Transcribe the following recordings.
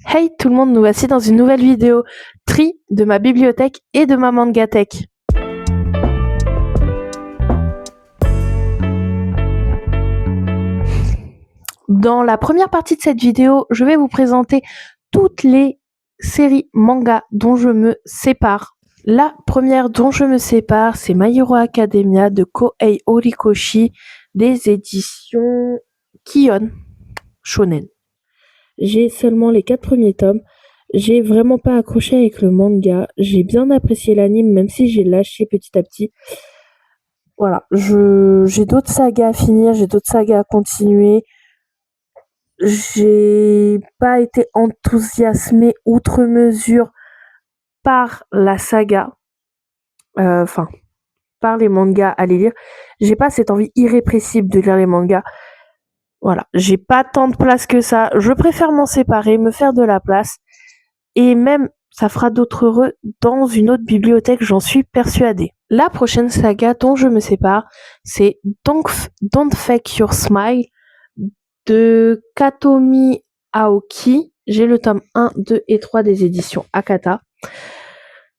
Hey tout le monde, nous voici dans une nouvelle vidéo tri de ma bibliothèque et de ma mangathèque. Dans la première partie de cette vidéo, je vais vous présenter toutes les séries manga dont je me sépare. La première dont je me sépare, c'est My Hero Academia de Kohei Horikoshi des éditions Kion Shonen. J'ai seulement les 4 premiers tomes. J'ai vraiment pas accroché avec le manga. J'ai bien apprécié l'anime, même si j'ai lâché petit à petit. Voilà, j'ai d'autres sagas à finir, j'ai d'autres sagas à continuer. J'ai pas été enthousiasmée outre mesure par la saga. Par les mangas à les lire. J'ai pas cette envie irrépressible de lire les mangas. Voilà, j'ai pas tant de place que ça. Je préfère m'en séparer, me faire de la place. Et même, ça fera d'autres heureux dans une autre bibliothèque, j'en suis persuadée. La prochaine saga dont je me sépare, c'est Don't Fake Your Smile de Katomi Aoki. J'ai le tome 1, 2 et 3 des éditions Akata.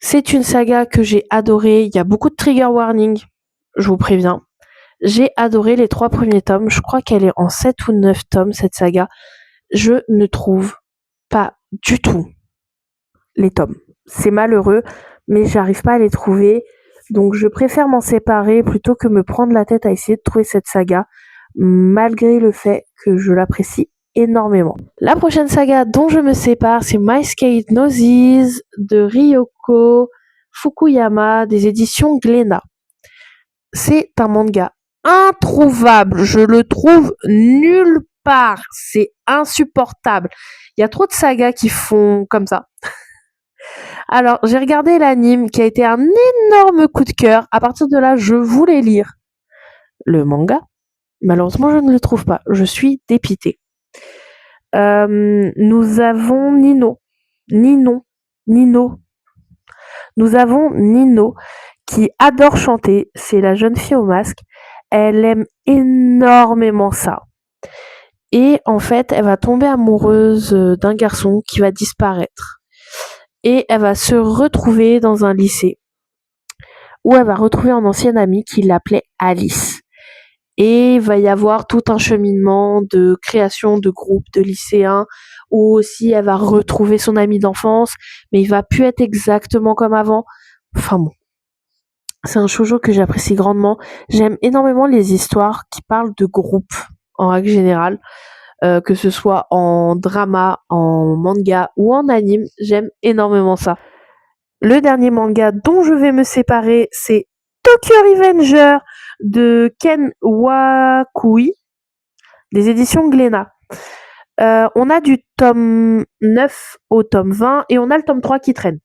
C'est une saga que j'ai adorée. Il y a beaucoup de trigger warning, je vous préviens. J'ai adoré les 3 premiers tomes. Je crois qu'elle est en 7 ou 9 tomes, cette saga. Je ne trouve pas du tout les tomes. C'est malheureux, mais j'arrive pas à les trouver. Donc je préfère m'en séparer plutôt que me prendre la tête à essayer de trouver cette saga, malgré le fait que je l'apprécie énormément. La prochaine saga dont je me sépare, c'est My Skate Noses de Ryoko Fukuyama des éditions Glénat. C'est un manga introuvable, je le trouve nulle part, c'est insupportable. Il y a trop de sagas qui font comme ça. Alors, j'ai regardé l'anime qui a été un énorme coup de cœur. À partir de là, je voulais lire le manga. Malheureusement, je ne le trouve pas. Je suis dépitée. Nous avons Nino. Nous avons Nino qui adore chanter. C'est la jeune fille au masque. Elle aime énormément ça. Et en fait, elle va tomber amoureuse d'un garçon qui va disparaître. Et elle va se retrouver dans un lycée où elle va retrouver un ancien ami qui l'appelait Alice. Et il va y avoir tout un cheminement de création de groupes de lycéens où aussi elle va retrouver son ami d'enfance, mais il va plus être exactement comme avant. Enfin bon, c'est un shoujo que j'apprécie grandement. J'aime énormément les histoires qui parlent de groupes en règle générale. Que ce soit en drama, en manga ou en anime, j'aime énormément ça. Le dernier manga dont je vais me séparer, c'est Tokyo Revenger de Ken Wakui, des éditions Glénat. On a du tome 9 au tome 20 et on a le tome 3 qui traîne.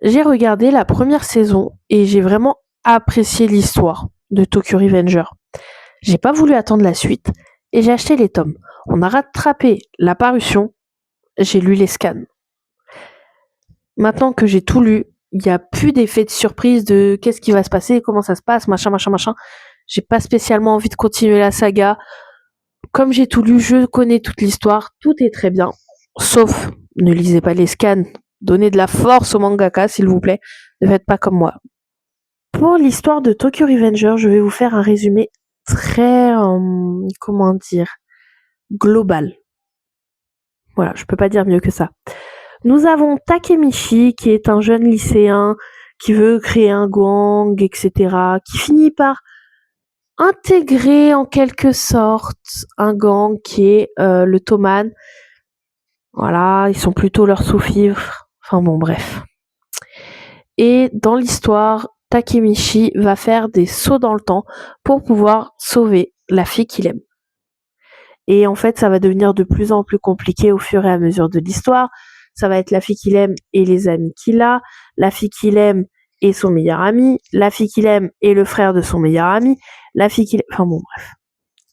J'ai regardé la première saison et j'ai vraiment apprécié l'histoire de Tokyo Revenger. J'ai pas voulu attendre la suite et j'ai acheté les tomes. On a rattrapé la parution, j'ai lu les scans. Maintenant que j'ai tout lu, il n'y a plus d'effet de surprise de qu'est-ce qui va se passer, comment ça se passe, machin. J'ai pas spécialement envie de continuer la saga. Comme j'ai tout lu, je connais toute l'histoire, tout est très bien. Sauf, ne lisez pas les scans. Donnez de la force au mangaka, s'il vous plaît. Ne faites pas comme moi. Pour l'histoire de Tokyo Revenger, je vais vous faire un résumé très, global. Voilà, je peux pas dire mieux que ça. Nous avons Takemichi, qui est un jeune lycéen qui veut créer un gang, etc., qui finit par intégrer en quelque sorte un gang qui est le Toman. Voilà, ils sont plutôt leurs sous-fifres. Enfin bon, bref. Et dans l'histoire, Takemichi va faire des sauts dans le temps pour pouvoir sauver la fille qu'il aime. Et en fait, ça va devenir de plus en plus compliqué au fur et à mesure de l'histoire. Ça va être la fille qu'il aime et les amis qu'il a, la fille qu'il aime et son meilleur ami, la fille qu'il aime et le frère de son meilleur ami, la fille qu'il aime... Enfin bon, bref.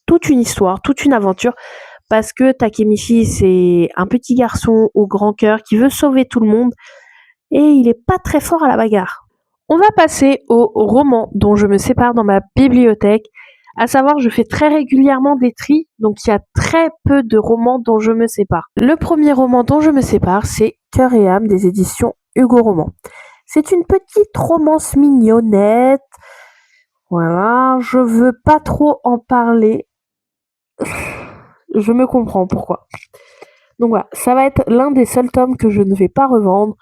Toute une histoire, toute une aventure, parce que Takemichi, c'est un petit garçon au grand cœur qui veut sauver tout le monde et il est pas très fort à la bagarre. On va passer au roman dont je me sépare dans ma bibliothèque À savoir, je fais très régulièrement des tris, donc il y a très peu de romans dont je me sépare. Le premier roman dont je me sépare, c'est Cœur et âme des éditions Hugo Roman. C'est une petite romance mignonnette. Voilà, je veux pas trop en parler. Je me comprends pourquoi. Donc voilà, ça va être l'un des seuls tomes que je ne vais pas revendre.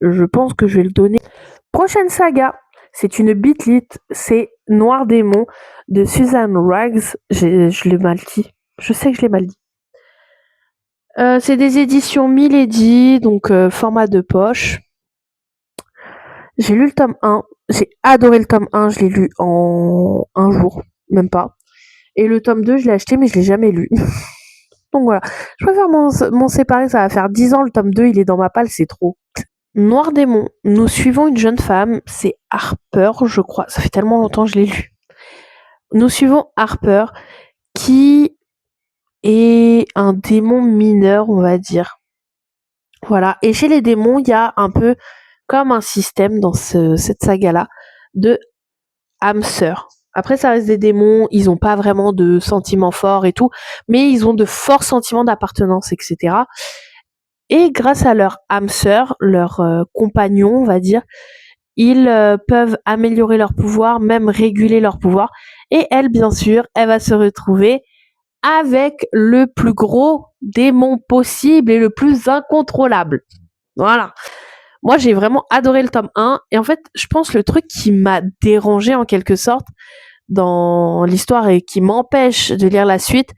Je pense que je vais le donner. Prochaine saga, c'est une bitlit, c'est Noir Démon de Susan Wright. Je l'ai mal dit. Je sais que je l'ai mal dit. C'est des éditions Milady, donc format de poche. J'ai lu le tome 1, j'ai adoré le tome 1, je l'ai lu en un jour, même pas. Et le tome 2, je l'ai acheté mais je l'ai jamais lu. Donc voilà, je préfère m'en séparer, ça va faire 10 ans, le tome 2 il est dans ma palle, c'est trop. Noir Démon, nous suivons une jeune femme, c'est Harper je crois, ça fait tellement longtemps que je l'ai lu. Nous suivons Harper qui est un démon mineur on va dire. Voilà, et chez les démons il y a un peu comme un système dans cette saga-là de âme sœur. Après, ça reste des démons, ils ont pas vraiment de sentiments forts et tout, mais ils ont de forts sentiments d'appartenance, etc. Et grâce à leur âme sœur, leur compagnon, on va dire, ils peuvent améliorer leur pouvoir, même réguler leur pouvoir. Et elle, bien sûr, elle va se retrouver avec le plus gros démon possible et le plus incontrôlable. Voilà. Moi, j'ai vraiment adoré le tome 1. Et en fait, je pense le truc qui m'a dérangé en quelque sorte dans l'histoire et qui m'empêche de lire la suite,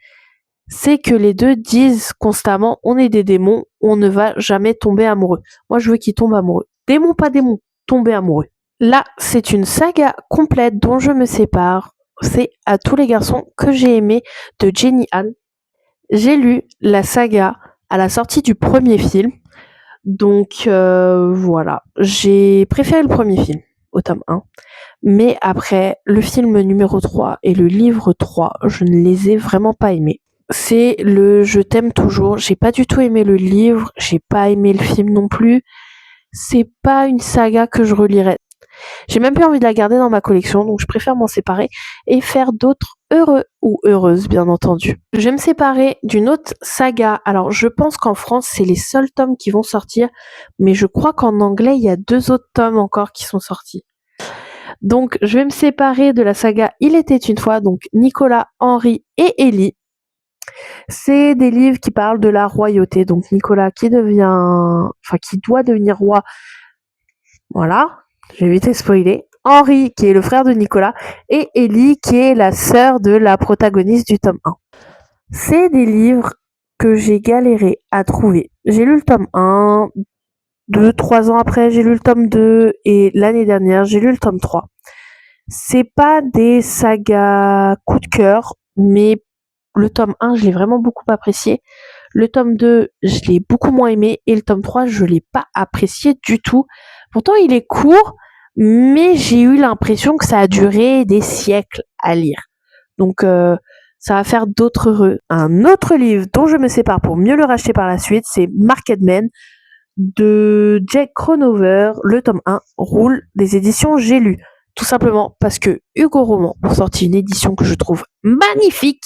c'est que les deux disent constamment on est des démons, on ne va jamais tomber amoureux. Moi, je veux qu'ils tombent amoureux. Démon, pas démon, tomber amoureux. Là, c'est une saga complète dont je me sépare. C'est À tous les garçons que j'ai aimé de Jenny Han. J'ai lu la saga à la sortie du premier film. Donc voilà, j'ai préféré le premier film au tome 1. Mais après, le film numéro 3 et le livre 3, je ne les ai vraiment pas aimés. C'est le Je t'aime toujours. J'ai pas du tout aimé le livre, j'ai pas aimé le film non plus. C'est pas une saga que je relirais. J'ai même plus envie de la garder dans ma collection, donc je préfère m'en séparer et faire d'autres heureux ou heureuses, bien entendu. Je vais me séparer d'une autre saga. Alors, je pense qu'en France, c'est les seuls tomes qui vont sortir, mais je crois qu'en anglais, il y a 2 autres tomes encore qui sont sortis. Donc, je vais me séparer de la saga Il était une fois, donc Nicolas, Henri et Ellie. C'est des livres qui parlent de la royauté. Donc, Nicolas qui doit devenir roi. Voilà, j'ai vite spoilé. Henri qui est le frère de Nicolas et Ellie qui est la sœur de la protagoniste du tome 1. C'est des livres que j'ai galéré à trouver. J'ai lu le tome 1, 2-3 ans après, j'ai lu le tome 2 et l'année dernière, j'ai lu le tome 3. C'est pas des sagas coup de cœur, mais le tome 1, je l'ai vraiment beaucoup apprécié. Le tome 2, je l'ai beaucoup moins aimé et le tome 3, je l'ai pas apprécié du tout. Pourtant, il est court, mais j'ai eu l'impression que ça a duré des siècles à lire. Donc, ça va faire d'autres heureux. Un autre livre dont je me sépare pour mieux le racheter par la suite, c'est Marketmen de Jack Cronover, le tome 1, Roule, des éditions J'ai lu. Tout simplement parce que Hugo Roman a sorti une édition que je trouve magnifique,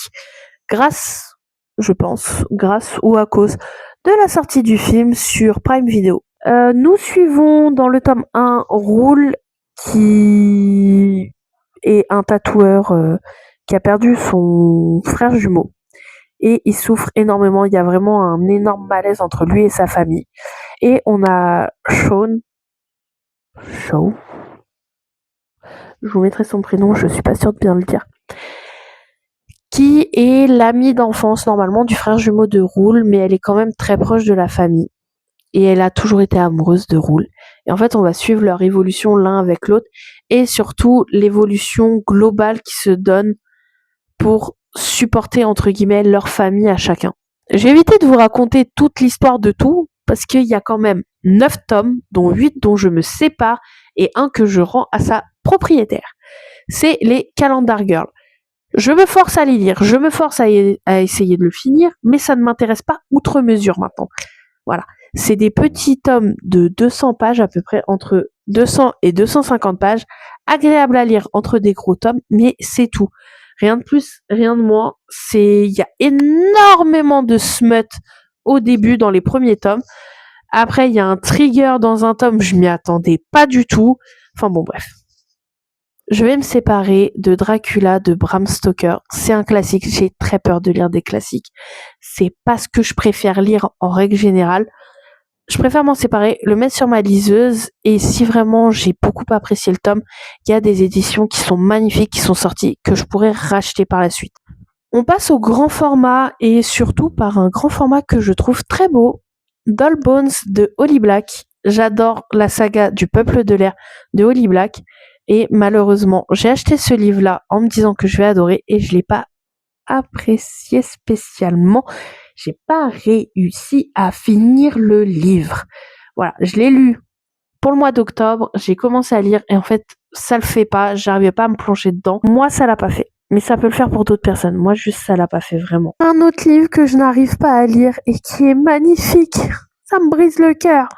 grâce ou à cause de la sortie du film sur Prime Video. Nous suivons dans le tome 1 Roule qui est un tatoueur qui a perdu son frère jumeau et il souffre énormément, il y a vraiment un énorme malaise entre lui et sa famille. Et on a Shaw, je vous mettrai son prénom, je suis pas sûre de bien le dire, qui est l'amie d'enfance normalement du frère jumeau de Roule, mais elle est quand même très proche de la famille. Et elle a toujours été amoureuse de Roule. Et en fait, on va suivre leur évolution l'un avec l'autre, et surtout l'évolution globale qui se donne pour supporter, entre guillemets, leur famille à chacun. J'ai évité de vous raconter toute l'histoire de tout, parce qu'il y a quand même 9 tomes, dont 8 dont je me sépare, et un que je rends à sa propriétaire. C'est les Calendar Girls. Je me force à les lire, je me force à essayer de le finir, mais ça ne m'intéresse pas outre mesure maintenant. Voilà. C'est des petits tomes de 200 pages, à peu près entre 200 et 250 pages, agréables à lire entre des gros tomes, mais c'est tout. Rien de plus, rien de moins. Il y a énormément de smut au début dans les premiers tomes. Après, il y a un trigger dans un tome, je m'y attendais pas du tout. Enfin bon, bref. Je vais me séparer de Dracula de Bram Stoker. C'est un classique, j'ai très peur de lire des classiques. C'est pas ce que je préfère lire en règle générale. Je préfère m'en séparer, le mettre sur ma liseuse, et si vraiment j'ai beaucoup apprécié le tome, il y a des éditions qui sont magnifiques, qui sont sorties, que je pourrais racheter par la suite. On passe au grand format, et surtout par un grand format que je trouve très beau, Doll Bones de Holly Black. J'adore la saga du Peuple de l'air de Holly Black, et malheureusement, j'ai acheté ce livre-là en me disant que je vais adorer, et je l'ai pas apprécié spécialement. J'ai pas réussi à finir le livre. Voilà, je l'ai lu pour le mois d'octobre, j'ai commencé à lire et en fait, ça le fait pas, j'arrivais pas à me plonger dedans. Moi, ça l'a pas fait. Mais ça peut le faire pour d'autres personnes. Moi, juste, ça l'a pas fait vraiment. Un autre livre que je n'arrive pas à lire et qui est magnifique. Ça me brise le cœur.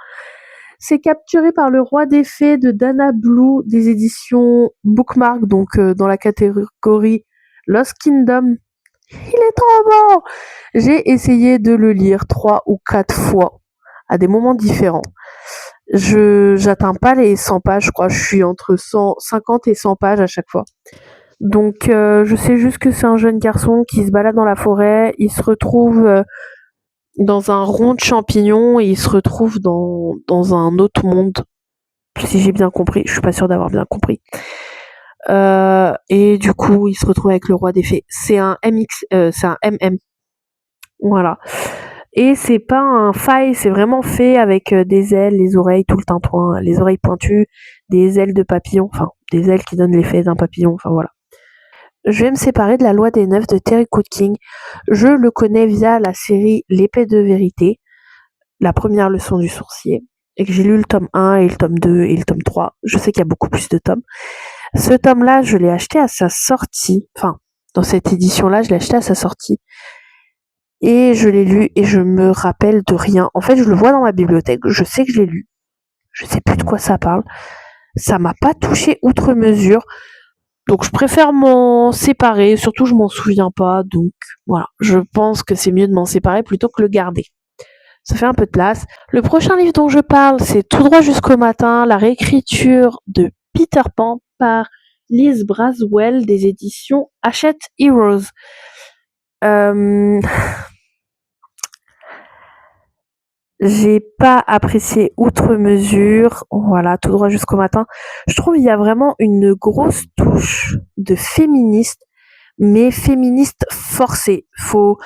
C'est Capturé par le roi des fées de Dana Blue des éditions Bookmark, donc dans la catégorie Lost Kingdom. Il est trop beau! J'ai essayé de le lire 3 ou 4 fois, à des moments différents. J'atteins pas les 100 pages, je crois. Je suis entre 150 et 100 pages à chaque fois. Donc, je sais juste que c'est un jeune garçon qui se balade dans la forêt. Il se retrouve dans un rond de champignons et il se retrouve dans un autre monde. Si j'ai bien compris. Je suis pas sûre d'avoir bien compris. Et du coup, il se retrouve avec le roi des fées. C'est un c'est un MM. Voilà. Et c'est pas un faille, c'est vraiment fait avec des ailes, les oreilles, tout le tintouin, les oreilles pointues, des ailes de papillon, enfin, des ailes qui donnent l'effet d'un papillon, enfin voilà. Je vais me séparer de La Loi des Neuf de Terry Coutking. Je le connais via la série L'épée de vérité, la première leçon du sourcier, et que j'ai lu le tome 1 et le tome 2 et le tome 3. Je sais qu'il y a beaucoup plus de tomes. Ce tome-là, je l'ai acheté à sa sortie, enfin, dans cette édition-là, je l'ai acheté à sa sortie. Et je l'ai lu et je me rappelle de rien. En fait, je le vois dans ma bibliothèque, je sais que je l'ai lu. Je sais plus de quoi ça parle. Ça m'a pas touché outre mesure. Donc je préfère m'en séparer, surtout je m'en souviens pas. Donc voilà, je pense que c'est mieux de m'en séparer plutôt que le garder. Ça fait un peu de place. Le prochain livre dont je parle, c'est Tout droit jusqu'au matin, la réécriture de Peter Pan par Liz Braswell des éditions Hachette Heroes. J'ai pas apprécié outre mesure, voilà, tout droit jusqu'au matin. Je trouve il y a vraiment une grosse touche de féministe, mais féministe forcée. Faut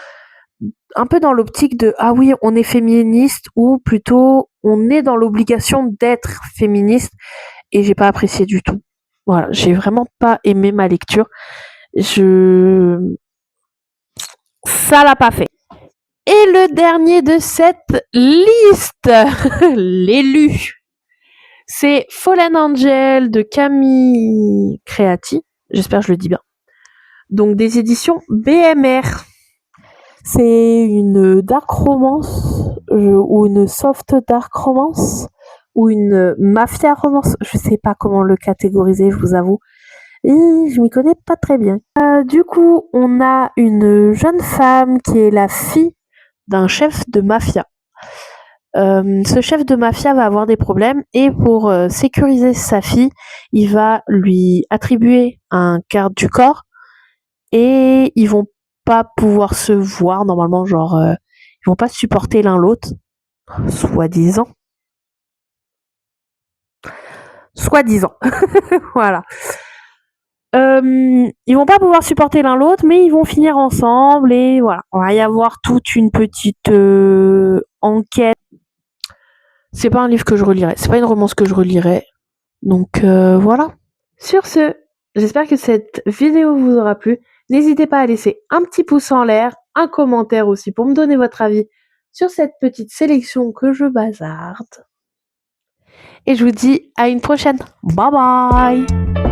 un peu dans l'optique de ah oui, on est féministe ou plutôt on est dans l'obligation d'être féministe et j'ai pas apprécié du tout. Voilà, j'ai vraiment pas aimé ma lecture. Ça l'a pas fait. Et le dernier de cette liste, l'élu, c'est Fallen Angel de Camille Creati. J'espère que je le dis bien. Donc des éditions BMR. C'est une dark romance ou une soft dark romance ou une mafia romance. Je sais pas comment le catégoriser, je vous avoue. Et je m'y connais pas très bien. Du coup, on a une jeune femme qui est la fille d'un chef de mafia. Ce chef de mafia va avoir des problèmes et pour sécuriser sa fille, il va lui attribuer un garde du corps et ils vont pas pouvoir se voir normalement, genre ils vont pas supporter l'un l'autre, soi-disant. Voilà. Ils vont pas pouvoir supporter l'un l'autre, mais ils vont finir ensemble et voilà. On va y avoir toute une petite enquête. C'est pas un livre que je relirais, c'est pas une romance que je relirais. Donc voilà. Sur ce, j'espère que cette vidéo vous aura plu. N'hésitez pas à laisser un petit pouce en l'air, un commentaire aussi pour me donner votre avis sur cette petite sélection que je bazarde. Et je vous dis à une prochaine. Bye bye!